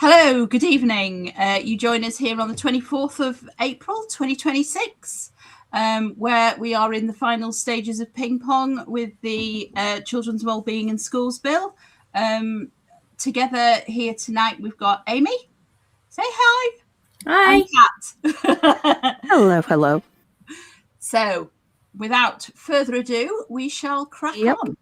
Hello, good evening. You join us here on the 24th of April 2026, where we are in the final stages of ping pong with the Children's Wellbeing in Schools Bill. Together here tonight, we've got Amy. Say hi. Hi. And Kat. Hello. So, without further ado, we shall crack on.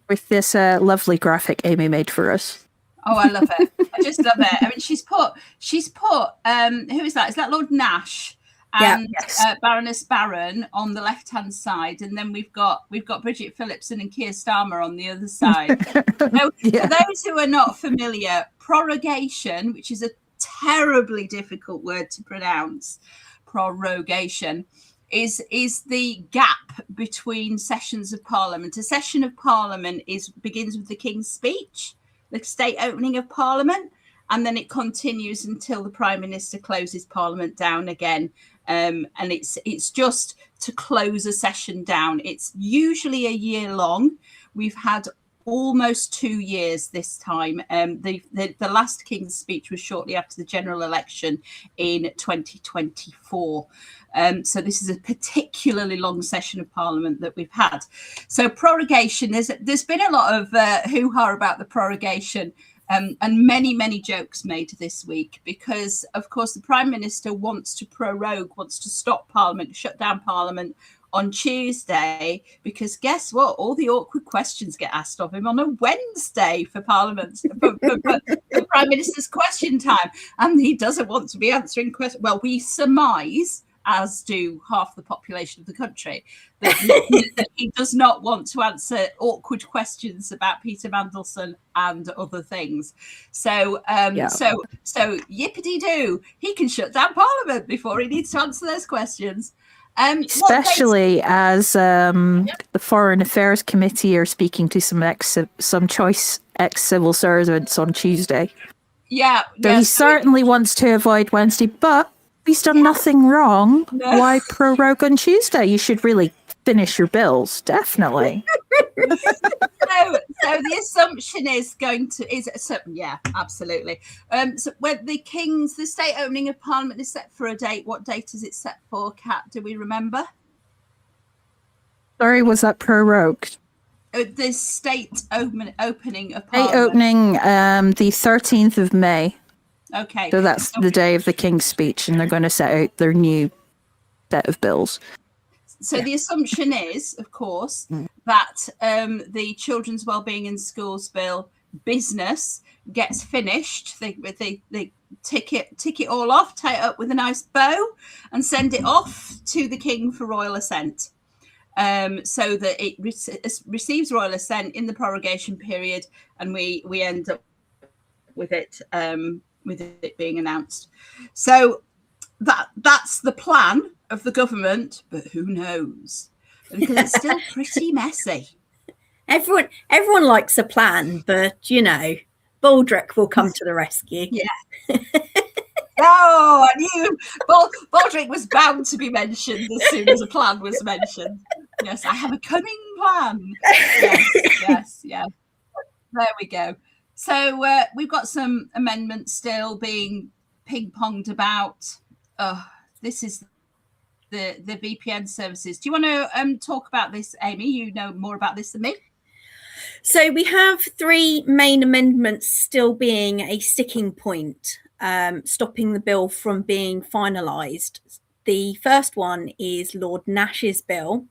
With this lovely graphic Amy made for us. Oh, I love it. I just love it. I mean, she's put who is that? Is that Lord Nash and Baroness Barron on the left-hand side, and then we've got Bridget Phillipson and Keir Starmer on the other side. Now, for those who are not familiar, prorogation, which is a terribly difficult word to pronounce, prorogation, is the gap between sessions of Parliament. A session of Parliament begins with the King's speech, the state opening of Parliament, and then it continues until the Prime Minister closes Parliament down again. And it's just to close a session down. It's usually a year long. We've had almost 2 years this time. The last King's speech was shortly after the general election in 2024. So this is a particularly long session of Parliament that we've had. So prorogation, there's been a lot of hoo-ha about the prorogation, and many jokes made this week because, of course, the Prime Minister wants to stop Parliament, shut down Parliament on Tuesday, because guess what? All the awkward questions get asked of him on a Wednesday for Parliament, for Prime Minister's question time. And he doesn't want to be answering questions. Well, we surmise, as do half the population of the country, that he does not want to answer awkward questions about Peter Mandelson and other things. So yippity-doo, he can shut down Parliament before he needs to answer those questions. Especially as the Foreign Affairs Committee are speaking to some choice ex-civil servants on Tuesday. So he certainly wants to avoid Wednesday, but he's done nothing wrong. No. Why prorogue on Tuesday? You should really finish your bills, definitely. So the assumption is absolutely. So when the state opening of Parliament is set for a date, what date is it set for, Kat? Do we remember? Sorry, was that prorogued? The state opening of Parliament. State opening, the 13th of May. Okay. So that's the day of the King's speech, and they're going to set out their new set of bills. So the assumption is, of course, that the Children's Wellbeing in Schools Bill business gets finished. They tick it all off, tie it up with a nice bow, and send it off to the King for royal assent, so that it receives royal assent in the prorogation period, and we end up with it being announced. So that's the plan of the government, but who knows? Because it's still pretty messy. Everyone likes a plan, but Baldrick will come to the rescue. Yeah. Oh, I knew Baldrick was bound to be mentioned as soon as a plan was mentioned. Yes, I have a cunning plan. Yes. There we go. So we've got some amendments still being ping-ponged about. This is the VPN services. Do you want to talk about this, Amy? You know more about this than me. So we have 3 main amendments still being a sticking point, stopping the bill from being finalised. The first one is Lord Nash's bill,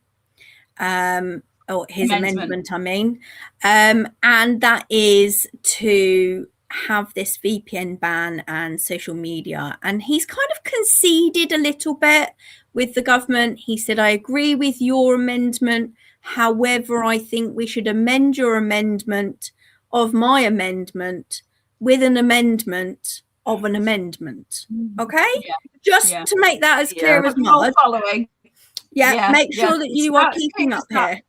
his amendment, I mean, and that is to have this VPN ban and social media. And he's kind of conceded a little bit with the government. He said, I agree with your amendment. However, I think we should amend your amendment of my amendment with an amendment of an amendment. Okay? Just to make that as clear as mud. Following. Make sure that you are keeping up here.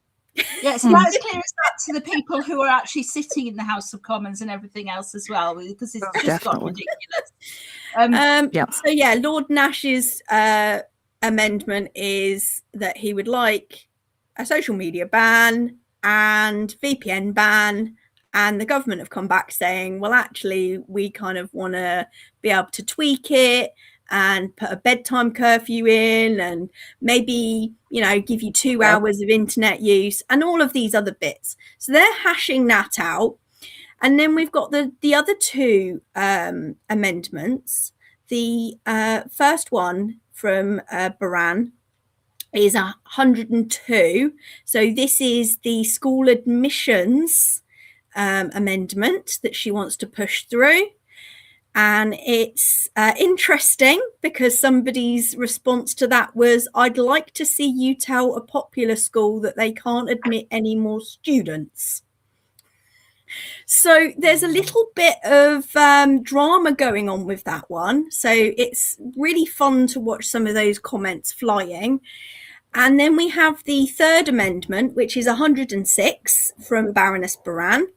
Yes, not as clear as that to the people who are actually sitting in the House of Commons and everything else as well, because it's just got ridiculous. So Lord Nash's amendment is that he would like a social media ban and VPN ban And the government have come back saying, well, actually, we kind of want to be able to tweak it and put a bedtime curfew in and maybe, give you 2 hours of internet use and all of these other bits. So they're hashing that out. And then we've got the other 2 amendments. The first one from Baran is 102. So this is the school admissions amendment that she wants to push through. And it's interesting because somebody's response to that was, I'd like to see you tell a popular school that they can't admit any more students. So there's a little bit of drama going on with that one. So it's really fun to watch some of those comments flying. And then we have the third amendment, which is 106 from Baroness Baran.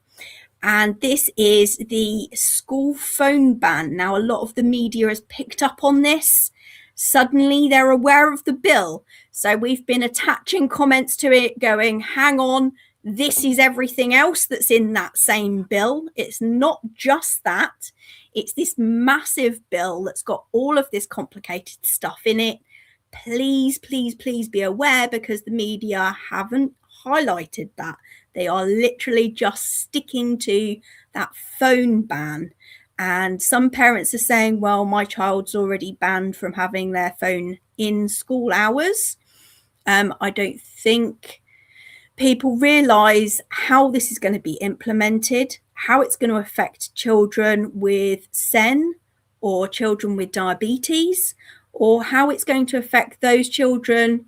And this is the school phone ban. Now, a lot of the media has picked up on this. Suddenly, they're aware of the bill. So we've been attaching comments to it going, hang on, this is everything else that's in that same bill. It's not just that. It's this massive bill that's got all of this complicated stuff in it. Please, please, please be aware because the media haven't highlighted that. They are literally just sticking to that phone ban. And some parents are saying, well, my child's already banned from having their phone in school hours. I don't think people realise how this is going to be implemented, how it's going to affect children with SEN or children with diabetes, or how it's going to affect those children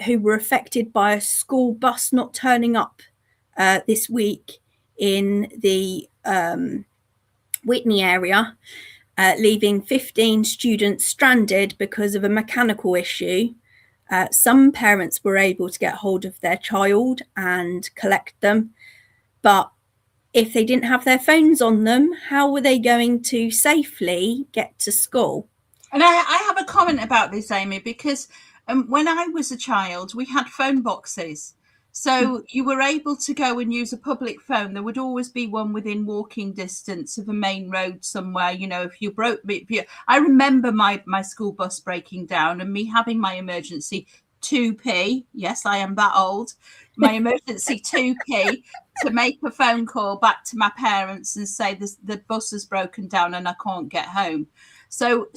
who were affected by a school bus not turning up this week in the Whitney area, leaving 15 students stranded because of a mechanical issue. Some parents were able to get hold of their child and collect them, but if they didn't have their phones on them, how were they going to safely get to school? And I have a comment about this, Amy, because when I was a child, we had phone boxes. So you were able to go and use a public phone. There would always be one within walking distance of a main road somewhere. If you broke, I remember my school bus breaking down and me having my emergency 2p. Yes, I am that old. My emergency 2p to make a phone call back to my parents and say the bus has broken down and I can't get home. So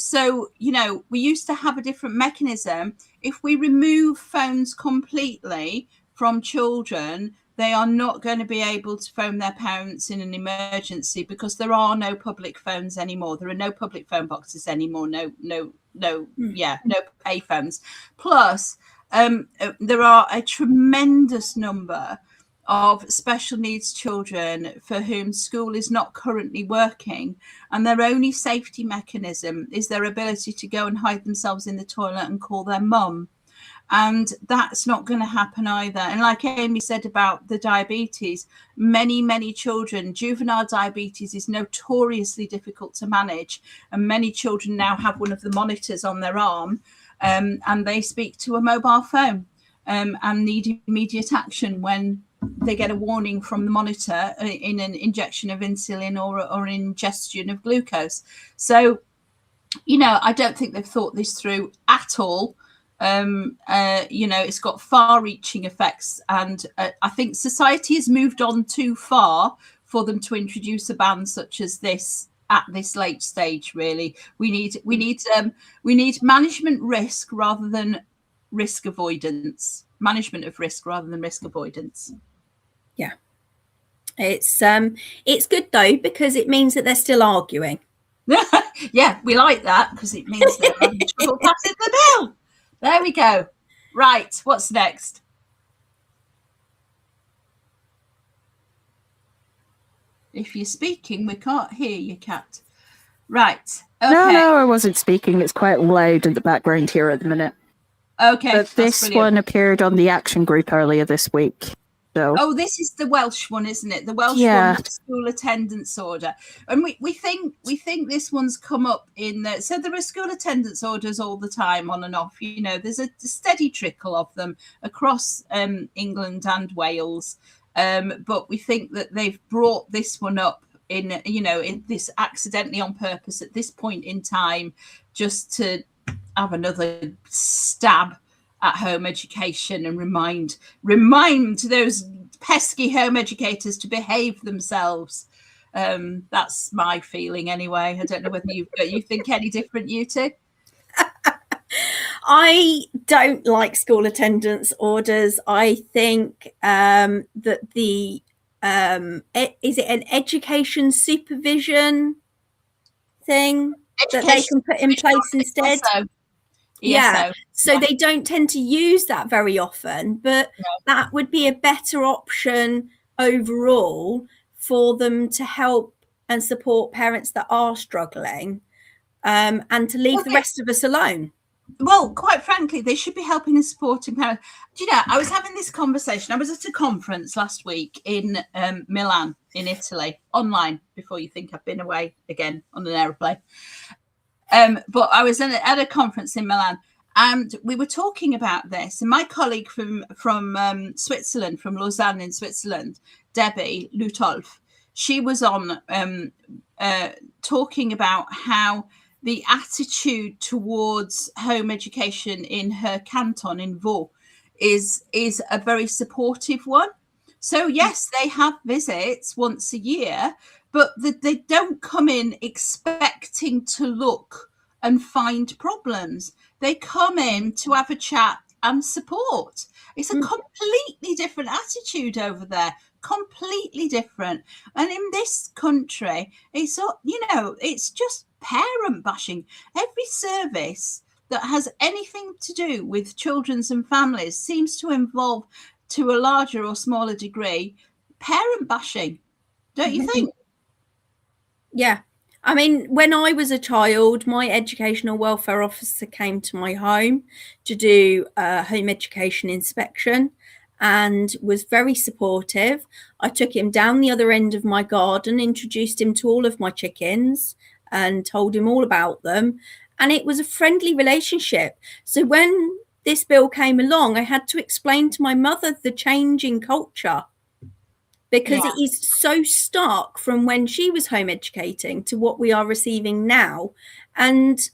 we used to have a different mechanism. If we remove phones completely from children, they are not going to be able to phone their parents in an emergency because there are no public phones anymore. There are no public phone boxes anymore. No pay phones. Plus, there are a tremendous number of special needs children for whom school is not currently working, and their only safety mechanism is their ability to go and hide themselves in the toilet and call their mum. And that's not going to happen either. And like Amy said about the diabetes, many children, juvenile diabetes is notoriously difficult to manage. And many children now have one of the monitors on their arm and they speak to a mobile phone and need immediate action when they get a warning from the monitor in an injection of insulin or ingestion of glucose. So, I don't think they've thought this through at all. It's got far-reaching effects, and I think society has moved on too far for them to introduce a ban such as this at this late stage. Really, we need management risk rather than risk avoidance. Management of risk rather than risk avoidance. Yeah, it's good though because it means that they're still arguing. Yeah, we like that because it means they're having trouble passing the bill. There we go. Right, what's next? If you're speaking, we can't hear you, Kat. Right. Okay. No, I wasn't speaking. It's quite loud in the background here at the minute. Okay. But this one appeared on the action group earlier this week. So. Oh, this is the Welsh one, isn't it? The Welsh one, the school attendance order. And we think this one's come up in the, so there are school attendance orders all the time on and off. There's a steady trickle of them across England and Wales. but we think that they've brought this one up in, you know, in this accidentally on purpose at this point in time, just to have another stab at home education and remind those pesky home educators to behave themselves. That's my feeling anyway. I don't know whether you think any different, you two. I don't like school attendance orders. I think that the is it an education supervision thing that they can put in place instead? Yeah, so they don't tend to use that very often, but that would be a better option overall for them to help and support parents that are struggling, and to leave the rest of us alone. Well, quite frankly, they should be helping and supporting parents. Do you know, I was having this conversation. I was at a conference last week in Milan, in Italy, online, before you think I've been away again on an aeroplane. But I was at a conference in Milan, and we were talking about this. And my colleague from Switzerland, from Lausanne in Switzerland, Debbie Lutolf, she was on talking about how the attitude towards home education in her canton in Vaud is a very supportive one. So yes, they have visits once a year, but they don't come in expecting to look and find problems. They come in to have a chat and support. It's a completely different attitude over there, completely different. And in this country, it's, you know, it's just parent bashing. Every service that has anything to do with children's and families seems to involve, to a larger or smaller degree, parent bashing. Don't you think? Yeah. I mean, when I was a child, my educational welfare officer came to my home to do a home education inspection and was very supportive. I took him down the other end of my garden, introduced him to all of my chickens and told him all about them. And it was a friendly relationship. So when this bill came along, I had to explain to my mother the change in culture, because it is so stark from when she was home educating to what we are receiving now. And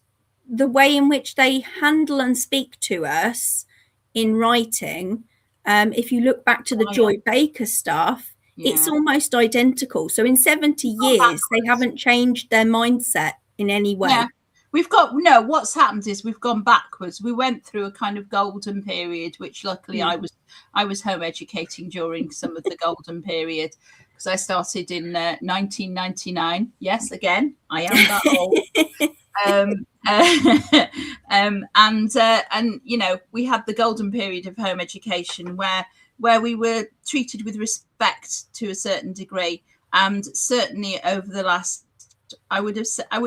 the way in which they handle and speak to us in writing, if you look back to the Joy Baker stuff, it's almost identical. So in 70 years, they haven't changed their mindset in any way. Yeah. We've got, no, what's happened is we've gone backwards. We went through a kind of golden period, which luckily I was home educating during some of the golden period, because I started in 1999. Yes, again, I am that old. And you know, we had the golden period of home education where we were treated with respect to a certain degree, and certainly over the last, I would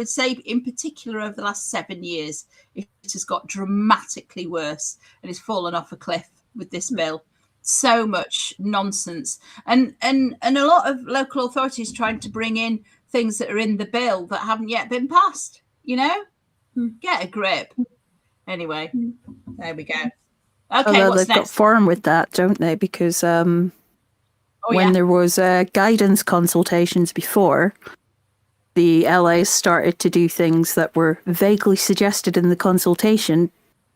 say in particular over the last 7 years, it has got dramatically worse and it's fallen off a cliff with this bill. So much nonsense, and a lot of local authorities trying to bring in things that are in the bill that haven't yet been passed. You know, get a grip. Anyway, there we go. Okay, although what's they've got form with that, don't they? Because when there was guidance consultations before, the LA started to do things that were vaguely suggested in the consultation.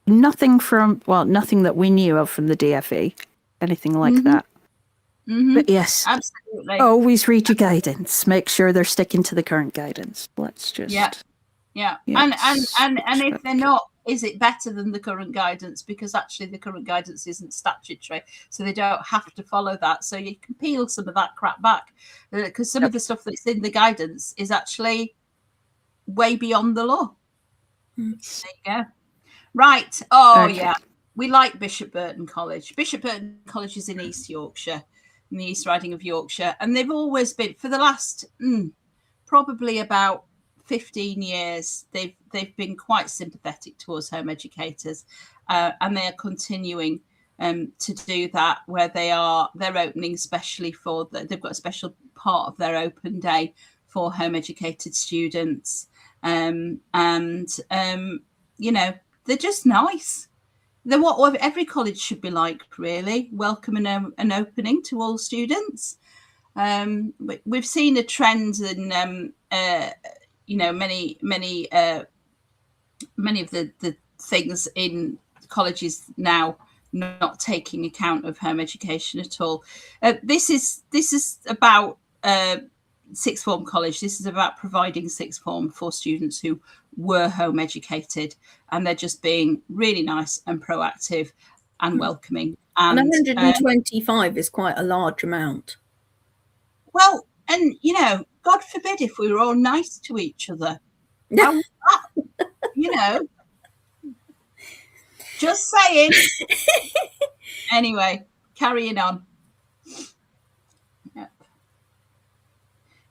Nothing that we knew of from the DFE, anything like that. But yes, absolutely. Always read your guidance. Make sure they're sticking to the current guidance. Let's just and if they're not, is it better than the current guidance? Because actually the current guidance isn't statutory, so they don't have to follow that. So you can peel some of that crap back, because some of the stuff that's in the guidance is actually way beyond the law. There you go. Right. We like Bishop Burton College. Bishop Burton College is in East Yorkshire, in the East Riding of Yorkshire, and they've always been, for the last probably about 15 years, they've been quite sympathetic towards home educators, and they are continuing to do that, where they're opening especially they've got a special part of their open day for home educated students, you know, they're just nice. what every college should be like, really, welcome and opening to all students. We've seen a trend in many of the things in colleges now not taking account of home education at all. This is about sixth form college. This is about providing sixth form for students who were home educated, and they're just being really nice and proactive and welcoming. And 125 is quite a large amount. Well, and God forbid if we were all nice to each other. Just saying. Anyway, carrying on. Yep.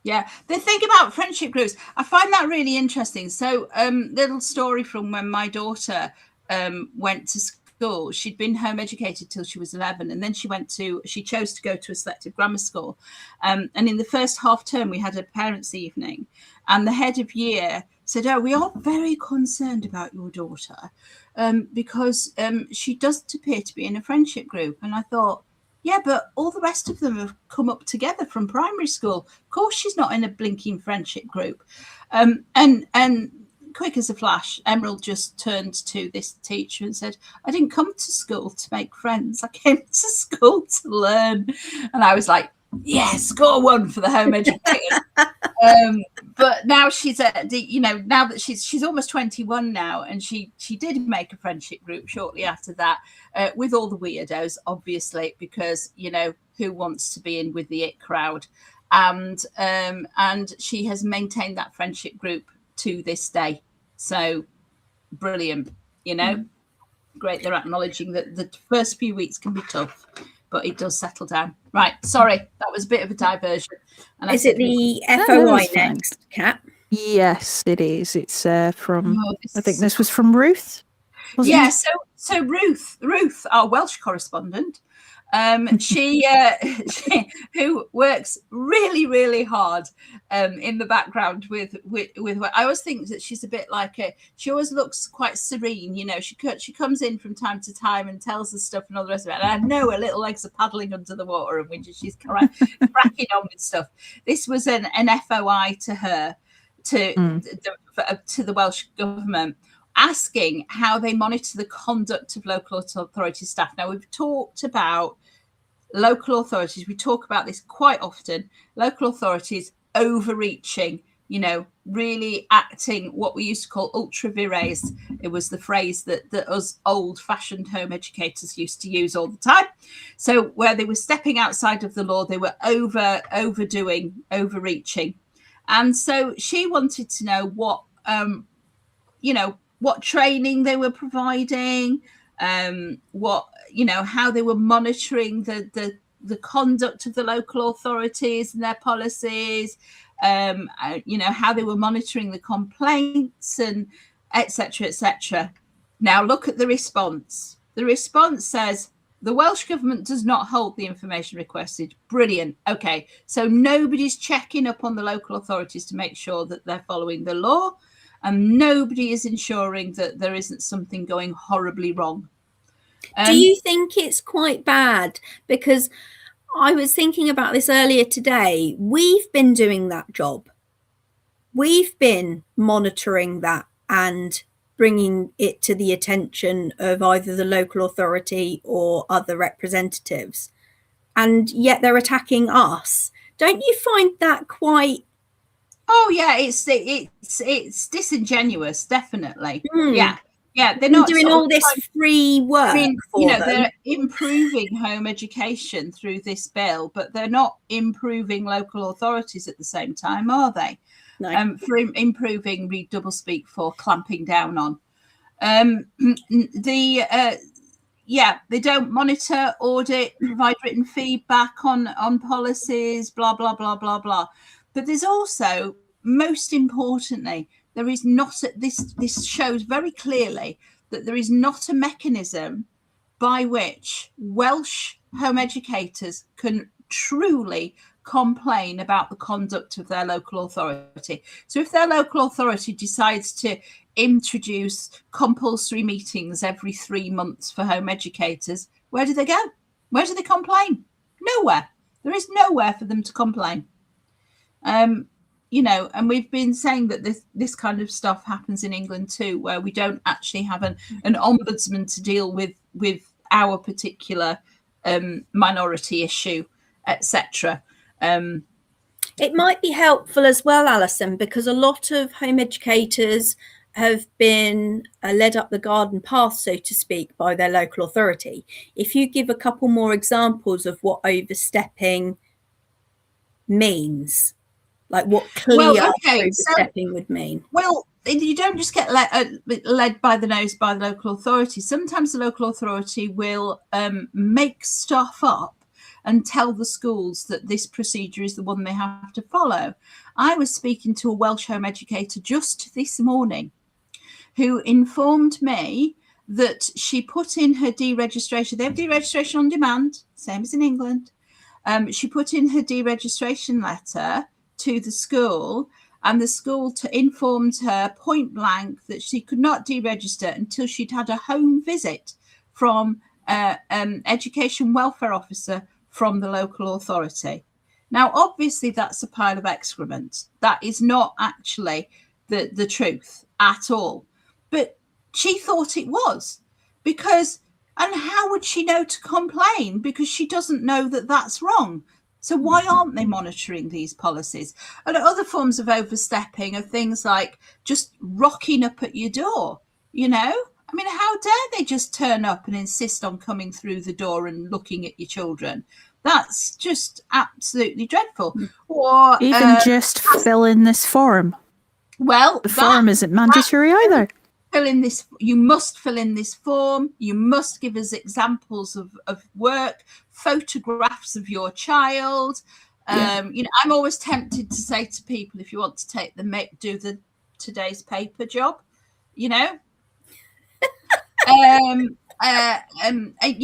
Yeah, the thing about friendship groups, I find that really interesting. So, little story from when my daughter went to school. She'd been home educated till she was 11, and then she chose to go to a selective grammar school. And in the first half term, we had a parents' evening, and the head of year said, "Oh, we are very concerned about your daughter because she doesn't appear to be in a friendship group." And I thought, yeah, but all the rest of them have come up together from primary school. Of course, she's not in a blinking friendship group. And quick as a flash, Emerald just turned to this teacher and said, "I didn't come to school to make friends. I came to school to learn." And I was like, yeah, score one for the home educator. But now she's now that she's almost 21 now, and she did make a friendship group shortly after that with all the weirdos, obviously, because who wants to be in with the it crowd, and she has maintained that friendship group to this day. So brilliant, great. They're acknowledging that the first few weeks can be tough, but it does settle down. Right, sorry, that was a bit of a diversion. And is it the FOI next, Kat? Yes, it is. It's from, I think this was from Ruth. Yeah, so Ruth, our Welsh correspondent, she who works really, really hard in the background with I always think that she's a bit like she always looks quite serene, she comes in from time to time and tells us stuff and all the rest of it, and I know her little legs are paddling under the water and she's cracking on with stuff. This was an FOI to her, to the Welsh government, asking how they monitor the conduct of local authority staff. Now, we've talked about local authorities. We talk about this quite often. Local authorities overreaching, really acting what we used to call ultra vires. It was the phrase that us old-fashioned home educators used to use all the time. So where they were stepping outside of the law, they were overdoing, overreaching. And so she wanted to know what training they were providing, how they were monitoring the conduct of the local authorities and their policies, how they were monitoring the complaints, and etc., etc. Now look at the response. The response says, "The Welsh government does not hold the information requested." Brilliant. Okay, so nobody's checking up on the local authorities to make sure that they're following the law, and nobody is ensuring that there isn't something going horribly wrong. Do you think it's quite bad? Because I was thinking about this earlier today. We've been doing that job. We've been monitoring that and bringing it to the attention of either the local authority or other representatives. And yet they're attacking us. Don't you find that quite... Oh yeah, it's disingenuous, definitely. Yeah, they're not doing all this free work. They're improving home education through this bill, but they're not improving local authorities at the same time, are they? No. For improving, read doublespeak for clamping down on. They don't monitor, audit, provide written feedback on policies, blah blah blah blah blah. But there's also, most importantly, there is not this shows very clearly that there is not a mechanism by which Welsh home educators can truly complain about the conduct of their local authority. So if their local authority decides to introduce compulsory meetings every 3 months for home educators, where do they go? Where do they complain? Nowhere. There is nowhere for them to complain. You know, and we've been saying that this kind of stuff happens in England too, where we don't actually have an ombudsman to deal with our particular minority issue, etc. It might be helpful as well, Alison, because a lot of home educators have been led up the garden path, so to speak, by their local authority. If you give a couple more examples of what overstepping means, like what clear overstepping would mean. Well, you don't just get led by the nose by the local authority. Sometimes the local authority will make stuff up and tell the schools that this procedure is the one they have to follow. I was speaking to a Welsh home educator just this morning who informed me that she put in her deregistration. They have deregistration on demand, same as in England. She put in her deregistration letter to the school, and the school informed her point blank that she could not deregister until she'd had a home visit from education welfare officer from the local authority. Now, obviously, that's a pile of excrement. That is not actually the truth at all. But she thought it was, because, and how would she know to complain? Because she doesn't know that that's wrong. So why aren't they monitoring these policies? And other forms of overstepping are things like just rocking up at your door, you know? I mean, how dare they just turn up and insist on coming through the door and looking at your children? That's just absolutely dreadful. Or even just fill in this form. Well, the form isn't mandatory either. Fill in this. You must fill in this form. You must give us examples of work, photographs of your child. You know, I'm always tempted to say to people, if you want to do the today's paper job, you know. You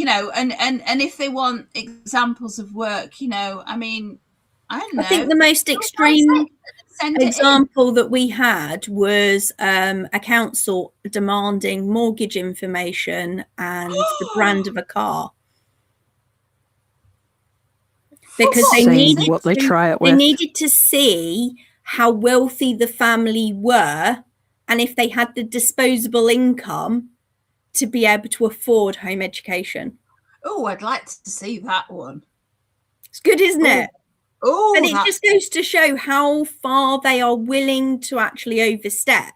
know, and if they want examples of work, you know, I mean, I don't know. I think the most extreme example that we had was a council demanding mortgage information and the brand of a car, because they needed to see how wealthy the family were and if they had the disposable income to be able to afford home education. Oh, I'd like to see that one. It's good, isn't it? Oh, and it just goes to show how far they are willing to actually overstep.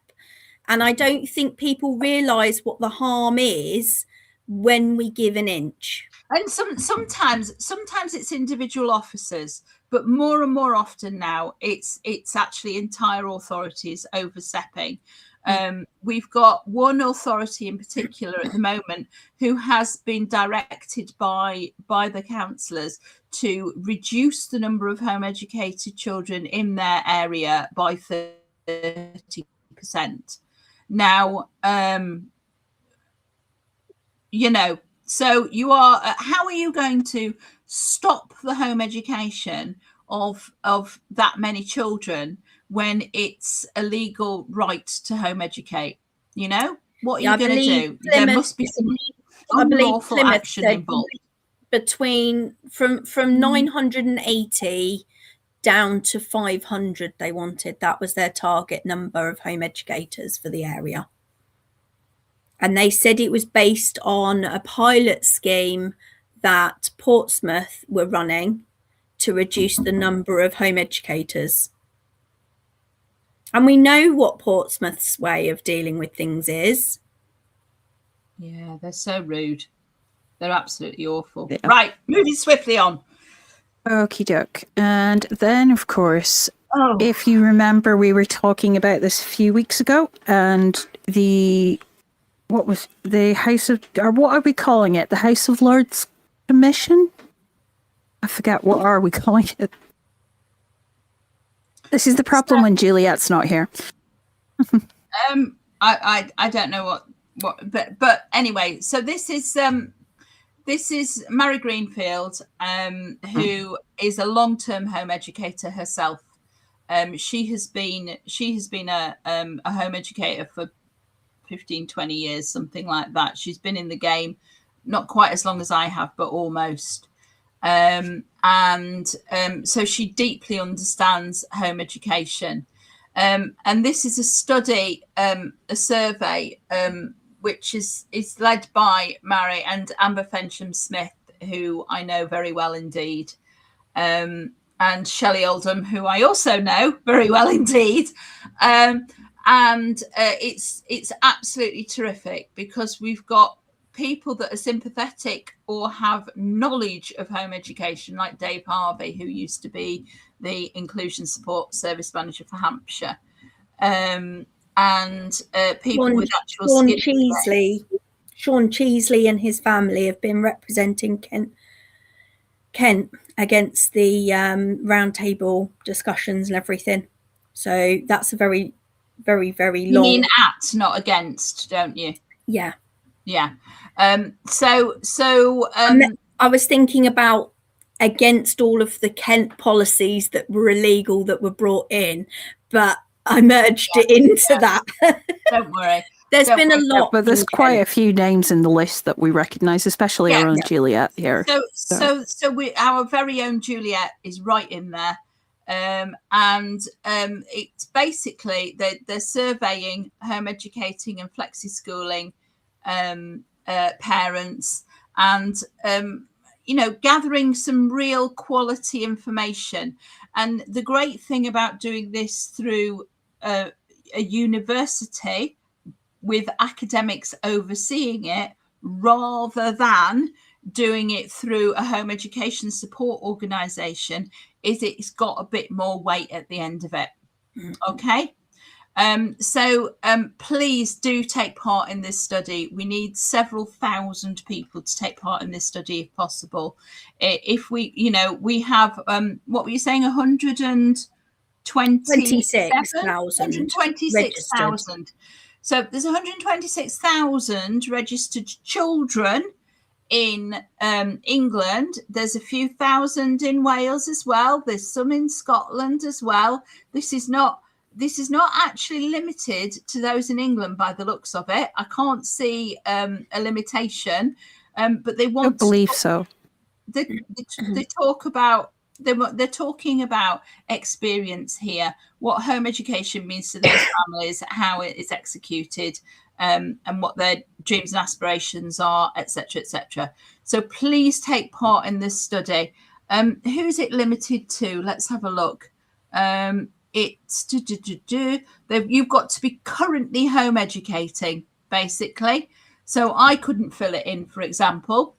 And I don't think people realise what the harm is when we give an inch. And sometimes it's individual officers, but more and more often now it's actually entire authorities overstepping. We've got one authority in particular at the moment who has been directed by the councillors to reduce the number of home educated children in their area by 30%. Now, you know, so you are. How are you going to stop the home education of that many children when it's a legal right to home educate? You know, what are you going to do? There must be some unlawful action involved. From 980 down to 500 they wanted. That was their target number of home educators for the area. And they said it was based on a pilot scheme that Portsmouth were running to reduce the number of home educators. And we know what Portsmouth's way of dealing with things is. Yeah, they're so rude. They're absolutely awful. Yeah. Right, moving swiftly on. Okie doke. And then, of course, if you remember, we were talking about this a few weeks ago, and what was the House of, or what are we calling it? The House of Lords Commission? I forget, what are we calling it? This is the problem when Juliet's not here. I don't know what, but anyway, so this is this is Mary Greenfield, who is a long-term home educator herself. She has been a home educator for 15, 20 years, something like that. She's been in the game not quite as long as I have, but almost. So she deeply understands home education. And this is a study, a survey, which is led by Mary and Amber Fensham-Smith, who I know very well indeed, and Shelley Oldham, who I also know very well indeed. It's absolutely terrific because we've got people that are sympathetic or have knowledge of home education, like Dave Harvey, who used to be the Inclusion Support Service Manager for Hampshire, people with actual Sean Cheesley and his family have been representing Kent against the roundtable discussions and everything. So that's a very, very, very long. You mean at, not against, don't you? Yeah. Yeah. I was thinking about against all of the Kent policies that were illegal that were brought in, but I merged it into that. Don't worry. There's been a lot, but there's quite a few names in the list that we recognise, especially our own Juliet here. So our very own Juliet is right in there, it's basically they're surveying home educating and flexi schooling parents, and gathering some real quality information. And the great thing about doing this through a university with academics overseeing it, rather than doing it through a home education support organisation, is it's got a bit more weight at the end of it. Okay. Please do take part in this study. We need several thousand people to take part in this study if possible. If we have, what were you saying, 126,000. So there's 126,000 registered children in England. There's a few thousand in Wales as well. There's some in Scotland as well. This is not actually limited to those in England by the looks of it. I can't see a limitation, but they want. I believe so. They talk about. They're talking about experience here, what home education means to those families, how it is executed, and what their dreams and aspirations are, etc., etc. So please take part in this study. Who is it limited to? Let's have a look. It's you've got to be currently home educating, basically. So I couldn't fill it in, for example,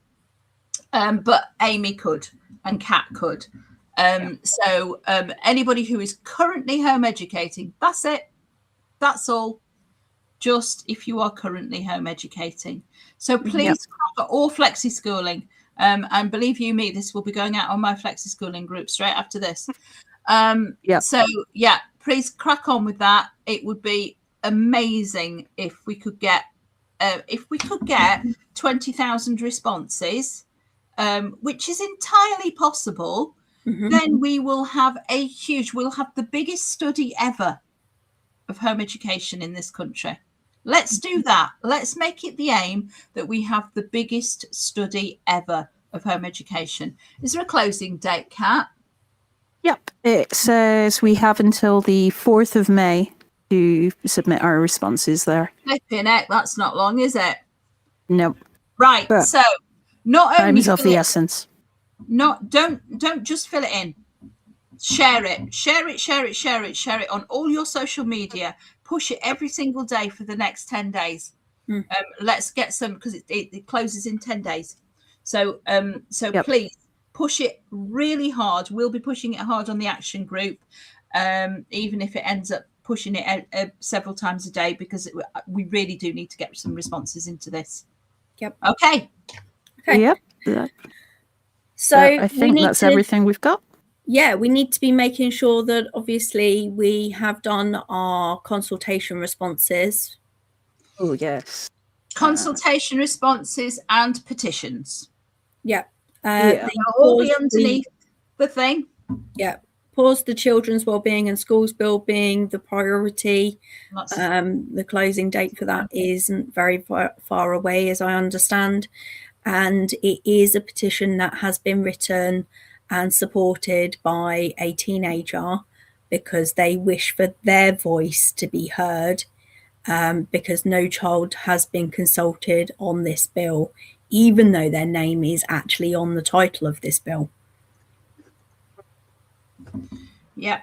but Amy could and Kat could. Anybody who is currently home educating, that's it. That's all. Just if you are currently home educating. So please, or flexi schooling. And believe you me, this will be going out on my flexi schooling group straight after this. Please crack on with that. It would be amazing if we could get 20,000 responses, which is entirely possible. Then we will have we'll have the biggest study ever of home education in this country. Let's do that. Let's make it the aim that we have the biggest study ever of home education. Is there a closing date, Kat? Yep. It says we have until the 4th of May to submit our responses there. Flipping heck, that's not long, is it? Nope. Right. But so not only time's of the essence. Don't just fill it in. Share it on all your social media. Push it every single day for the next 10 days. Let's get some, because it closes in 10 days. So please push it really hard. We'll be pushing it hard on the action group, even if it ends up pushing it several times a day, because we really do need to get some responses into this. Yep. Okay. Yep. So I think that's everything we've got. Yeah, we need to be making sure that obviously we have done our consultation responses. Oh, yes. Consultation responses and petitions. Yeah. They'll all be underneath the thing. Yeah. Pause the children's wellbeing and schools bill being the priority. The closing date for that isn't very far away, as I understand. And it is a petition that has been written and supported by a teenager because they wish for their voice to be heard, because no child has been consulted on this bill, even though their name is actually on the title of this bill. Yeah.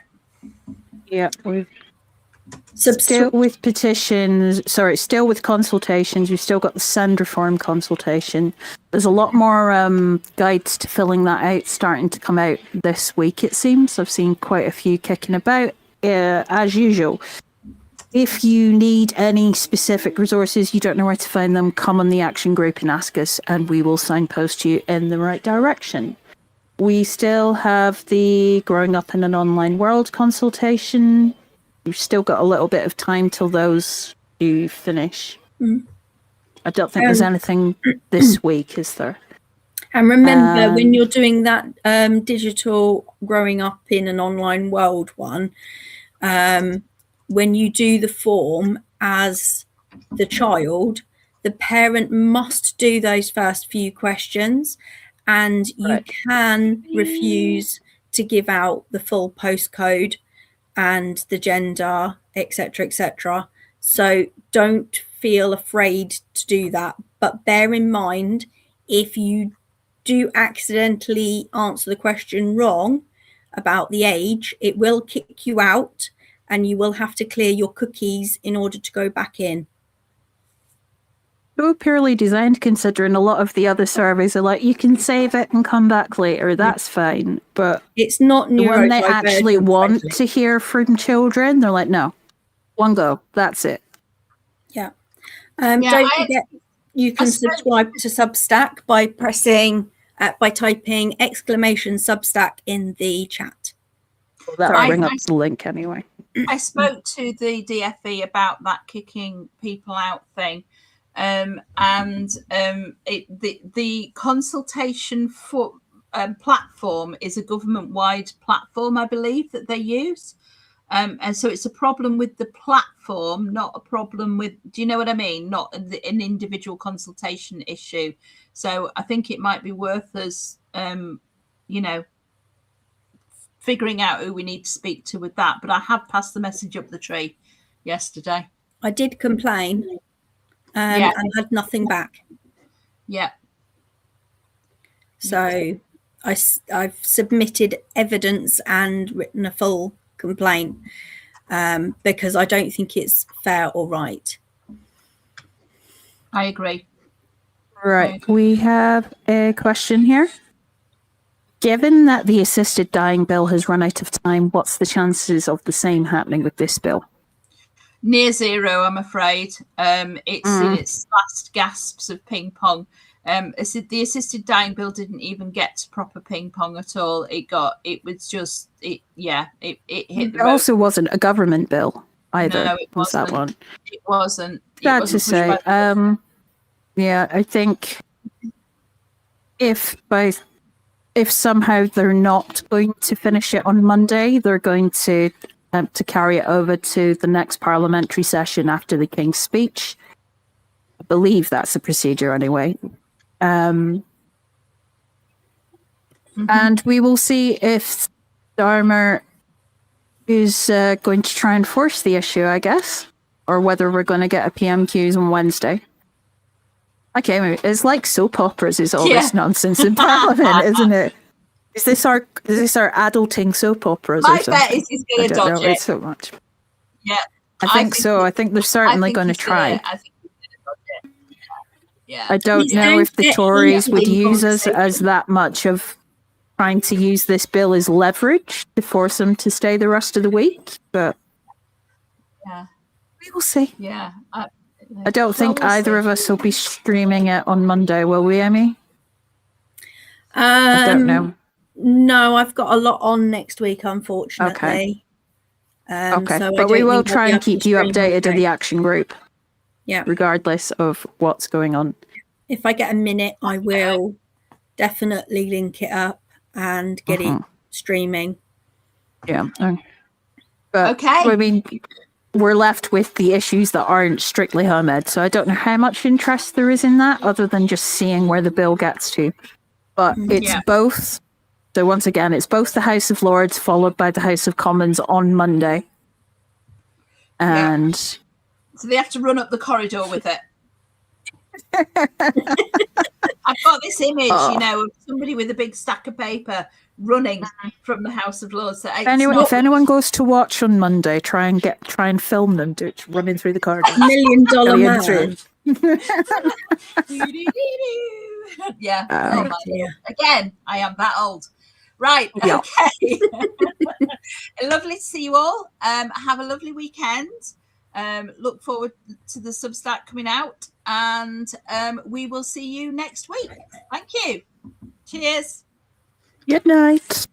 We've still with petitions, still with consultations. We've still got the sand reform consultation. There's a lot more guides to filling that out starting to come out this week, it seems. I've seen quite a few kicking about, as usual. If you need any specific resources, you don't know where to find them, come on the action group and ask us, and we will signpost you in the right direction. We still have the Growing Up in an Online World consultation. We've still got a little bit of time till those do finish. I don't think there's anything this week, is there? And remember, when you're doing that digital Growing Up in an Online World one, when you do the form as the child, the parent must do those first few questions, and you can refuse to give out the full postcode and the gender, etc., etc. So don't feel afraid to do that. But bear in mind, if you do accidentally answer the question wrong about the age, it will kick you out and you will have to clear your cookies in order to go back in. So purely designed, considering a lot of the other surveys are like, you can save it and come back later, that's fine. But it's not when they actually want to hear from children, they're like, no, one go, that's it. Yeah. Don't forget, you can subscribe to Substack by typing !Substack in the chat. That'll bring up the link anyway. I spoke to the DFE about that kicking people out thing. The consultation for platform is a government-wide platform, I believe, that they use. And so it's a problem with the platform, not a problem with, do you know what I mean? Not an individual consultation issue. So I think it might be worth us, figuring out who we need to speak to with that. But I have passed the message up the tree yesterday. I did complain. And had nothing back. Yeah. So I've submitted evidence and written a full complaint because I don't think it's fair or right. I agree. Right. We have a question here. Given that the assisted dying bill has run out of time, what's the chances of the same happening with this bill? Near zero, I'm afraid. It's in its last gasps of ping pong. The assisted dying bill didn't even get to proper ping pong at all. It hit the road. It also wasn't a government bill either. No, it wasn't. That one? It wasn't. Sad to say. I think if somehow they're not going to finish it on Monday, they're going to carry it over to the next parliamentary session after the King's speech. I believe that's the procedure anyway. And we will see if Starmer is going to try and force the issue, I guess, or whether we're going to get a PMQs on Wednesday. Okay, it's like soap operas is all this nonsense in Parliament, isn't it? Is this our adulting soap operas? My bet is he's going to dodge it so much. Yeah, I think so. I think they're certainly going to try. I think he's going to dodge it. Yeah. I don't know if the Tories would use us as that much of trying to use this bill as leverage to force them to stay the rest of the week, but we will see. Yeah. I don't think either of us will be streaming it on Monday, will we, Emmy? I don't know. No, I've got a lot on next week, unfortunately. Okay. So but we will try and keep you updated in the action group. Yeah. Regardless of what's going on. If I get a minute, I will definitely link it up and get it streaming. Yeah. But, okay. I mean, we're left with the issues that aren't strictly home ed. So I don't know how much interest there is in that other than just seeing where the bill gets to. But it's both. So once again, it's both the House of Lords followed by the House of Commons on Monday. And so they have to run up the corridor with it. I've got this image, of somebody with a big stack of paper running from the House of Lords. So if anyone goes to watch on Monday, try and film them running through the corridor. $1 million man. Yeah. Again, I am that old. Right. Okay. Lovely to see you all. Have a lovely weekend. Look forward to the Substack coming out, and we will see you next week. Thank you. Cheers. Good night.